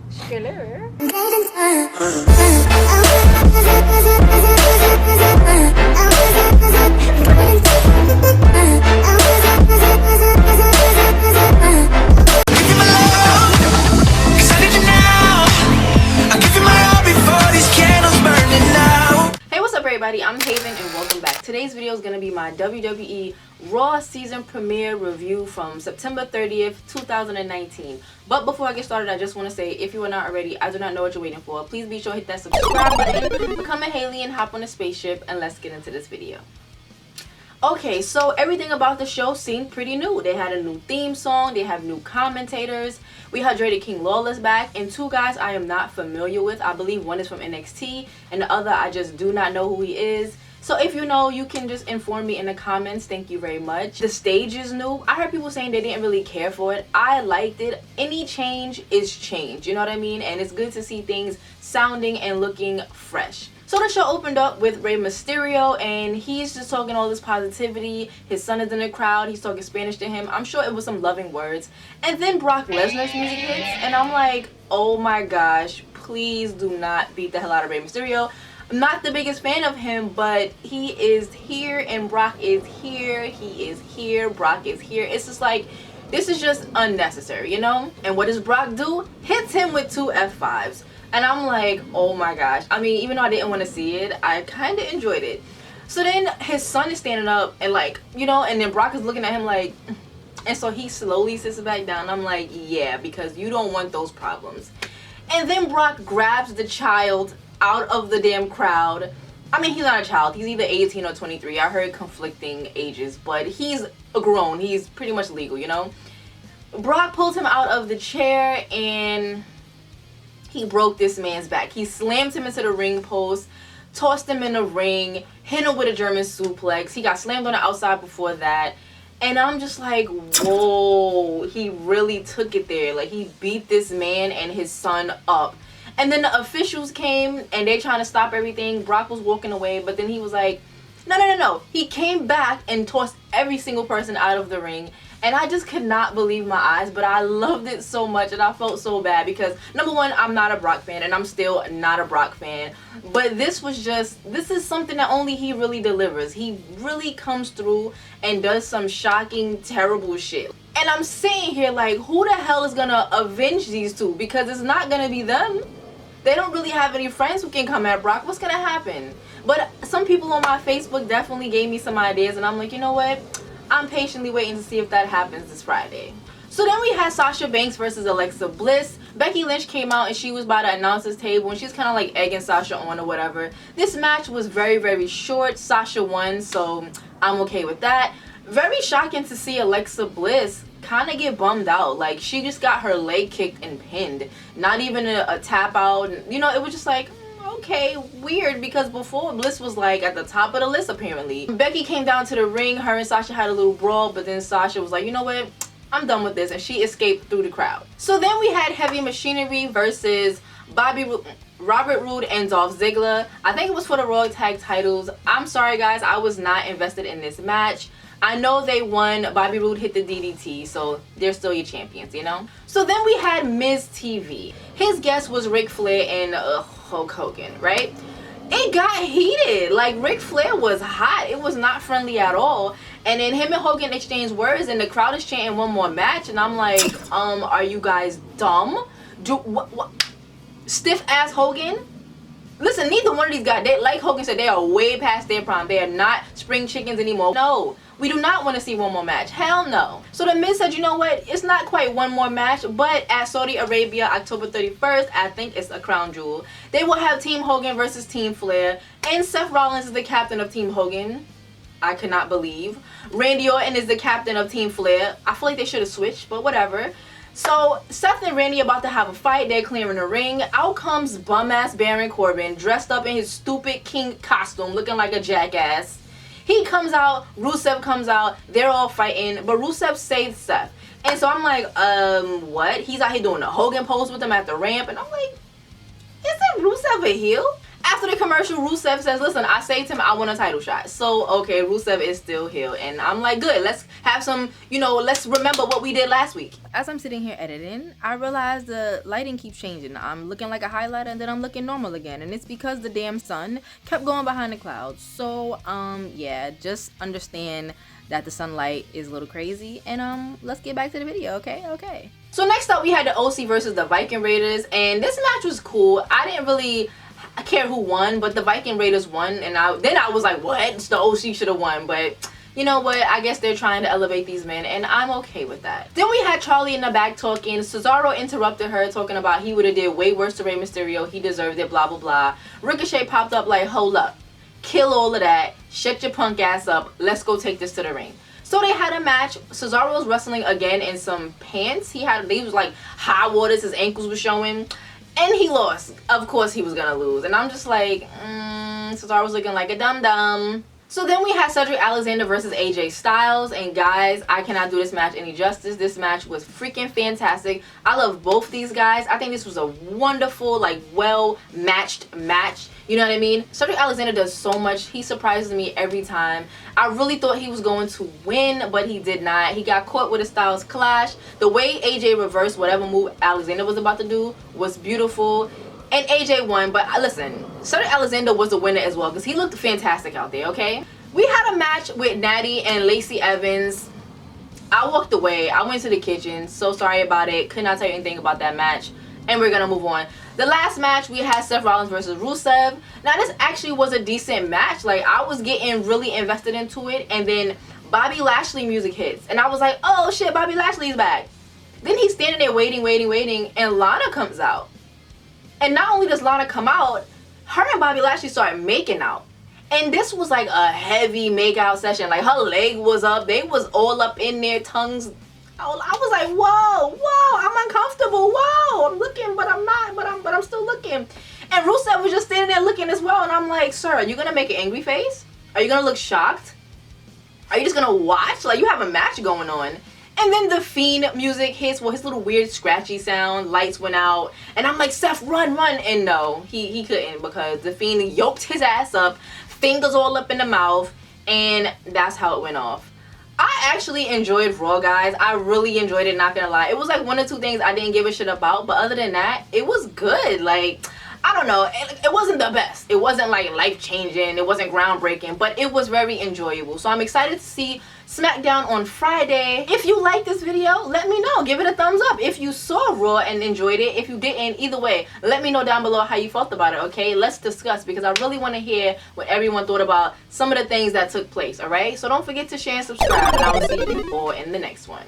Skiller. Hey, what's up everybody? I'm Haven and welcome back. Today's video is going to be my WWE Raw season premiere review from September 30th, 2019. But before I get started, I just want to say, if you are not already, I do not know what you're waiting for. Please be sure to hit that subscribe button, become a Haley, and hop on a spaceship, and let's get into this video. Okay, so everything about the show seemed pretty new. They had a new theme song, they have new commentators. We had King Lawless back, and two guys I am not familiar with. I believe one is from NXT, and the other I just do not know who he is. So if you know, you can just inform me in the comments. Thank you very much. The stage is new. I heard people saying they didn't really care for it. I liked it. Any change is change, you know what I mean? And it's good to see things sounding and looking fresh. So the show opened up with Rey Mysterio, and he's just talking all this positivity. His son is in the crowd. He's talking Spanish to him. I'm sure it was some loving words. And then Brock Lesnar's music hits, and I'm like, oh my gosh, please do not beat the hell out of Rey Mysterio. I'm not the biggest fan of him, but he is here, and Brock is here. He is here. Brock is here. It's just like, this is just unnecessary, you know? And what does Brock do? Hits him with two F5s. And I'm like, oh my gosh. I mean, even though I didn't want to see it, I kind of enjoyed it. So then his son is standing up and like, you know, and then Brock is looking at him like, and so he slowly sits back down. I'm like, yeah, because you don't want those problems. And then Brock grabs the child out of the damn crowd. I mean, he's not a child. He's either 18 or 23. I heard conflicting ages, but he's a grown. He's pretty much legal, you know. Brock pulls him out of the chair and he broke this man's back. He slammed him into the ring post, tossed him in the ring, hit him with a German suplex. He got slammed on the outside before that. And I'm just like, whoa, he really took it there. Like, he beat this man and his son up. And then the officials came and they trying to stop everything. Brock was walking away, but then he was like, no. He came back and tossed every single person out of the ring. And I just could not believe my eyes, but I loved it so much and I felt so bad because, number one, I'm not a Brock fan and I'm still not a Brock fan. But this is something that only he really delivers. He really comes through and does some shocking, terrible shit. And I'm sitting here like, who the hell is gonna avenge these two? Because it's not gonna be them. They don't really have any friends who can come at Brock. What's gonna happen? But some people on my Facebook definitely gave me some ideas and I'm like, you know what? I'm patiently waiting to see if that happens this Friday. So then we had Sasha Banks versus Alexa Bliss. Becky Lynch came out and she was by the announcer's table and she's kind of like egging Sasha on or whatever. This match was very, very short. Sasha won, so I'm okay with that. Very shocking to see Alexa Bliss kind of get bummed out. Like, she just got her leg kicked and pinned. Not even a tap out. You know, it was just like, okay, weird, because before Bliss was like at the top of the list apparently. Becky came down to the ring, her and Sasha had a little brawl, but then Sasha was like, you know what, I'm done with this, and she escaped through the crowd. So then we had Heavy Machinery versus Robert Roode and Dolph Ziggler. I think it was for the Raw Tag titles. I'm sorry guys, I was not invested in this match. I know they won. Bobby Roode hit the DDT, so they're still your champions, you know? So then we had Miz TV. His guest was Ric Flair and Hulk Hogan, right? It got heated. Like, Ric Flair was hot. It was not friendly at all. And then him and Hogan exchanged words, and the crowd is chanting one more match, and I'm like, are you guys dumb? What? Stiff ass Hogan? Listen, neither one of these guys, like Hogan said, they are way past their prime. They are not spring chickens anymore. No, we do not want to see one more match. Hell no. So the Miz said, you know what? It's not quite one more match, but at Saudi Arabia, October 31st, I think it's a crown jewel. They will have Team Hogan versus Team Flair, and Seth Rollins is the captain of Team Hogan. I could not believe. Randy Orton is the captain of Team Flair. I feel like they should have switched, but whatever. So Seth and Randy about to have a fight. They're clearing the ring. Out comes bum-ass Baron Corbin, dressed up in his stupid king costume, looking like a jackass. He comes out, Rusev comes out, they're all fighting, but Rusev saves Seth. And so I'm like, what? He's out here doing a Hogan pose with him at the ramp, and I'm like, isn't Rusev a heel? At after the commercial, Rusev says, listen, I saved him, I want a title shot. So, okay, Rusev is still heel. And I'm like, good, let's have some, you know, let's remember what we did last week. As I'm sitting here editing, I realize the lighting keeps changing. I'm looking like a highlighter and then I'm looking normal again. And it's because the damn sun kept going behind the clouds. So, yeah, just understand that the sunlight is a little crazy. And, let's get back to the video, okay? So next up, we had the OC versus the Viking Raiders. And this match was cool. I didn't really care who won, but the Viking Raiders won. And then I was like, what? The OC should have won. But you know what? I guess they're trying to elevate these men, and I'm okay with that. Then we had Charlie in the back talking. Cesaro interrupted her, talking about he would have did way worse to Rey Mysterio. He deserved it, blah, blah, blah. Ricochet popped up like, hold up. Kill all of that. Shut your punk ass up. Let's go take this to the ring. So they had a match. Cesaro was wrestling again in some pants. He was like high waters. His ankles were showing. And he lost. Of course he was going to lose. And I'm just like, Cesaro was looking like a dum-dum. So then we had Cedric Alexander versus AJ Styles, and guys, I cannot do this match any justice. This match was freaking fantastic. I love both these guys. I think this was a wonderful, like, well-matched match. You know what I mean? Cedric Alexander does so much. He surprises me every time. I really thought he was going to win, but he did not. He got caught with a Styles clash. The way AJ reversed whatever move Alexander was about to do was beautiful. And AJ won, but listen, Cedric Alexander was the winner as well because he looked fantastic out there, okay? We had a match with Natty and Lacey Evans. I walked away. I went to the kitchen. So sorry about it. Could not tell you anything about that match. And we're going to move on. The last match, we had Seth Rollins versus Rusev. Now, this actually was a decent match. Like, I was getting really invested into it. And then Bobby Lashley music hits. And I was like, oh, shit, Bobby Lashley's back. Then he's standing there waiting. And Lana comes out. And not only does Lana come out, her and Bobby Lashley started making out. And this was like a heavy makeout session. Like, her leg was up. They was all up in their tongues. I was like, whoa, I'm uncomfortable. Whoa, I'm looking, but I'm not. But I'm still looking. And Rusev was just standing there looking as well. And I'm like, sir, are you going to make an angry face? Are you going to look shocked? Are you just going to watch? Like, you have a match going on. And then the Fiend music hits, well, his little weird scratchy sound, lights went out, and I'm like, Seth, run. And no, he couldn't because the Fiend yoked his ass up, fingers all up in the mouth, and that's how it went off. I actually enjoyed Raw, guys. I really enjoyed it, not gonna lie. It was like one or two things I didn't give a shit about, but other than that, it was good. Like, I don't know, it wasn't the best. It wasn't like life-changing, it wasn't groundbreaking, but it was very enjoyable. So I'm excited to see SmackDown on Friday. If you like this video, let me know. Give it a thumbs up if you saw Raw and enjoyed it. If you didn't, either way, let me know down below how you felt about it, okay? Let's discuss because I really want to hear what everyone thought about some of the things that took place, alright? So don't forget to share and subscribe, and I will see you all in the next one.